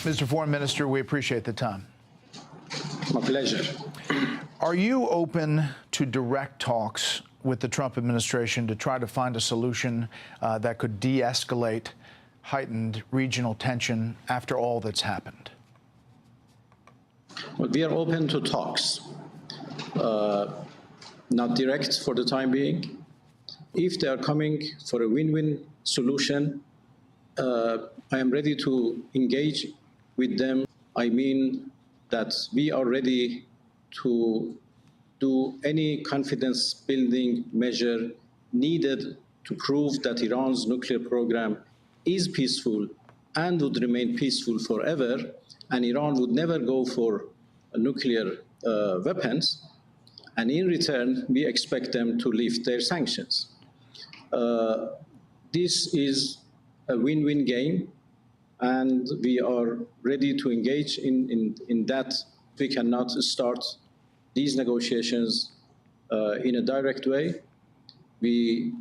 Mr. Foreign Minister, we appreciate the time. My pleasure. Are you open to direct talks with the Trump administration to try to find a solution that could de-escalate heightened regional tension after all that's happened? Well, we are open to talks, not direct for the time being. If they are coming for a win-win solution, I am ready to engage with them. I mean that we are ready to do any confidence-building measure needed to prove that Iran's nuclear program is peaceful and would remain peaceful forever, and Iran would never go for nuclear weapons, and in return, we expect them to lift their sanctions. This is a win-win game, and we are ready to engage in that. We cannot start these negotiations in a direct way. We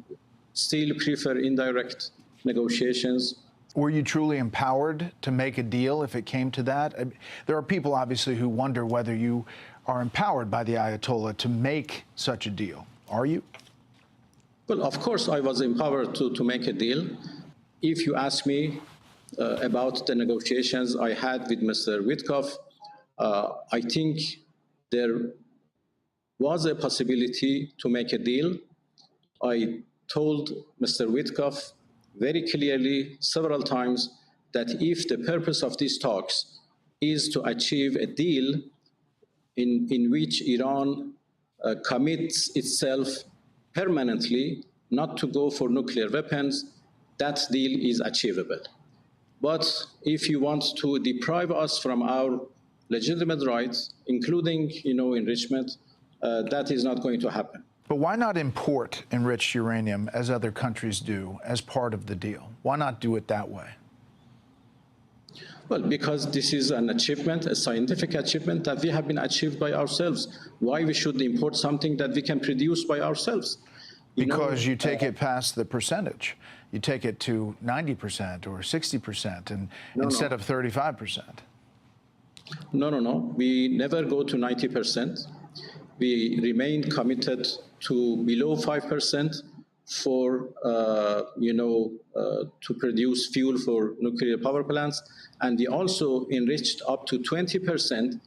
still prefer indirect negotiations. Were you truly empowered to make a deal if it came to that? There are people, obviously, who wonder whether you are empowered by the Ayatollah to make such a deal. Are you? Well, of course, I was empowered to make a deal. If you ask me about the negotiations I had with Mr. Witkoff, I think there was a possibility to make a deal. I told Mr. Witkoff very clearly several times that if the purpose of these talks is to achieve a deal in which Iran commits itself permanently not to go for nuclear weapons, that deal is achievable. But if you want to deprive us from our legitimate rights, including, enrichment, that is not going to happen. But why not import enriched uranium, as other countries do, as part of the deal? Why not do it that way? Well, because this is an achievement, a scientific achievement that we have been achieved by ourselves. Why we should import something that we can produce by ourselves? Because you take it past the percentage. You take it to 90% or 60% and instead of 35%. No. We never go to 90%. We remain committed to below 5% for, to produce fuel for nuclear power plants. And we also enriched up to 20%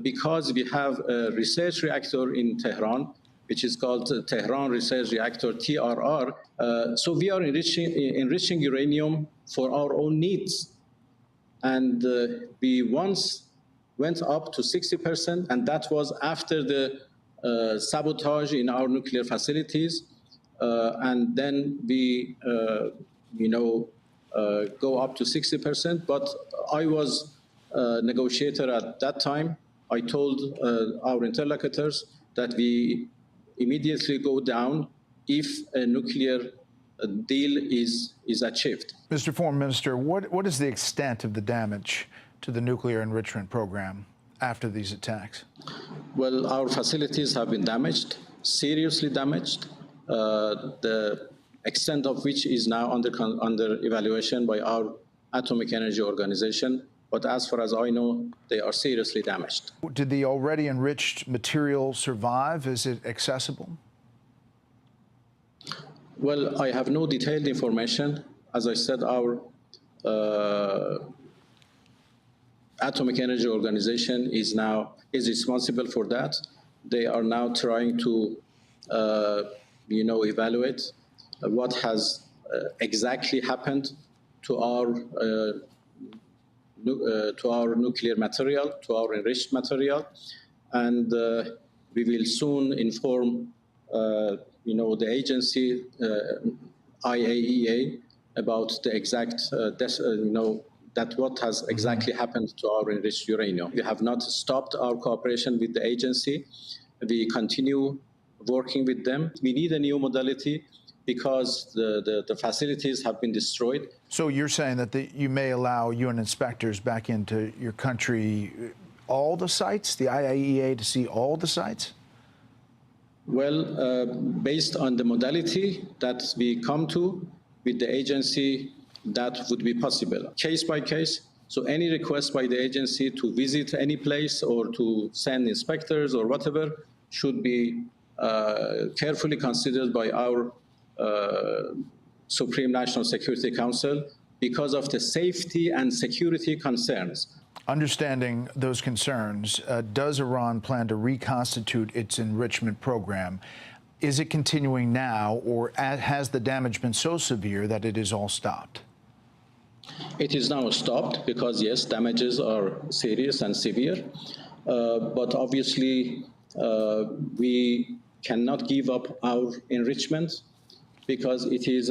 because we have a research reactor in Tehran, which is called Tehran Research Reactor, TRR. So we are enriching uranium for our own needs. And we once went up to 60%, and that was after the sabotage in our nuclear facilities. And then we, go up to 60%. But I was a negotiator at that time. I told our interlocutors that we immediately go down if a nuclear deal is achieved. Mr. Foreign Minister, what is the extent of the damage to the nuclear enrichment program after these attacks? Well, our facilities have been damaged, seriously damaged, the extent of which is now under evaluation by our Atomic Energy Organization. But as far as I know, they are seriously damaged. Did the already enriched material survive? Is it accessible? Well, I have no detailed information. As I said, our Atomic Energy Organization is responsible for that. They are now trying to, evaluate what has exactly happened to our nuclear material, to our enriched material, and we will soon inform, the agency, IAEA, about the exact, that what has exactly happened to our enriched uranium. We have not stopped our cooperation with the agency. We continue working with them. We need a new modality because the facilities have been destroyed. So you're saying that you may allow UN inspectors back into your country, all the sites, the IAEA, to see all the sites? Well, based on the modality that we come to with the agency, that would be possible. Case by case, So any request by the agency to visit any place or to send inspectors or whatever should be carefully considered by our Supreme National Security Council because of the safety and security concerns. Understanding those concerns, does Iran plan to reconstitute its enrichment program? Is it continuing now, or has the damage been so severe that it is all stopped? It is now stopped because, yes, damages are serious and severe. But obviously, we cannot give up our enrichment because it is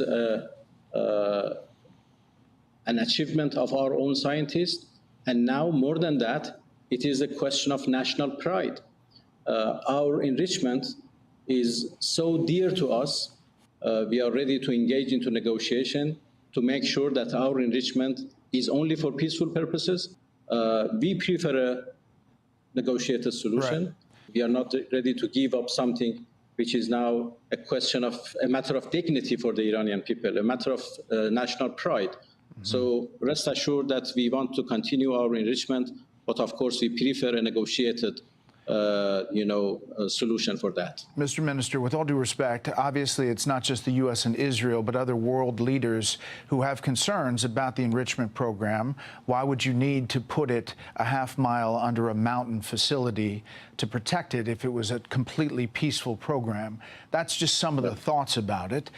an achievement of our own scientists. And now, more than that, it is a question of national pride. Our enrichment is so dear to us. We are ready to engage into negotiation to make sure that our enrichment is only for peaceful purposes. We prefer a negotiated solution. Right. We are not ready to give up something which is now a matter of dignity for the Iranian people, a matter of national pride. Mm-hmm. So rest assured that we want to continue our enrichment, but of course we prefer a negotiated solution for that. Mr. Minister, with all due respect, obviously it's not just the U.S. and Israel, but other world leaders who have concerns about the enrichment program. Why would you need to put it a half mile under a mountain facility to protect it if it was a completely peaceful program? That's just some of the thoughts about it.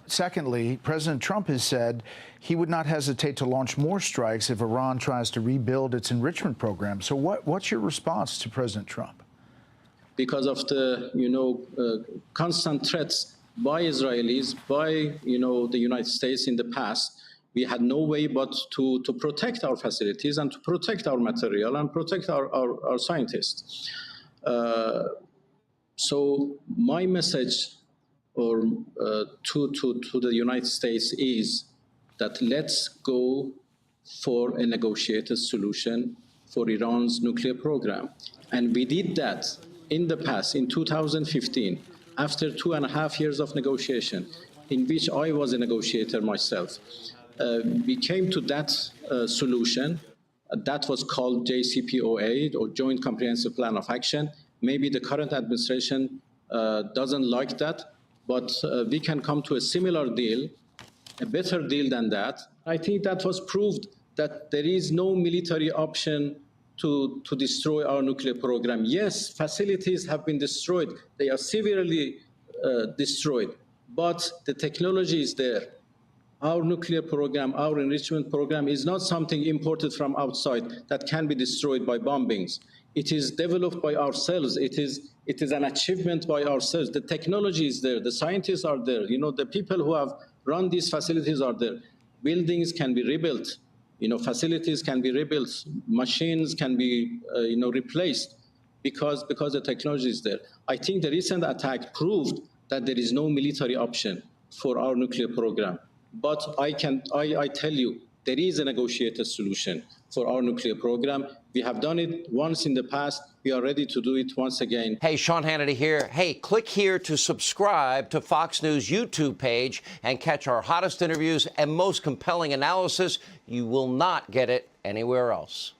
Secondly, President Trump has said he would not hesitate to launch more strikes if Iran tries to rebuild its enrichment program. So what's your response to President Trump? Because of the, constant threats by Israelis, by, the United States in the past, we had no way but to protect our facilities and to protect our material and protect our scientists. So my message to the United States is that let's go for a negotiated solution for Iran's nuclear program. And we did that in the past, in 2015, after 2.5 years of negotiation, in which I was a negotiator myself. We came to that solution. That was called JCPOA, or Joint Comprehensive Plan of Action. Maybe the current administration doesn't like that, but we can come to a similar deal, a better deal than that. I think that was proved that there is no military option to destroy our nuclear program. Yes, facilities have been destroyed. They are severely destroyed, but the technology is there. Our nuclear program, our enrichment program is not something imported from outside that can be destroyed by bombings. It is developed by ourselves. It is an achievement by ourselves. The technology is there. The scientists are there. The people who have run these facilities are there. Buildings can be rebuilt. Facilities can be rebuilt. Machines can be, replaced because the technology is there. I think the recent attack proved that there is no military option for our nuclear program. But I tell you, there is a negotiated solution for our nuclear program. We have done it once in the past. We are ready to do it once again. Hey, Sean Hannity here. Hey, click here to subscribe to Fox News YouTube page and catch our hottest interviews and most compelling analysis. You will not get it anywhere else.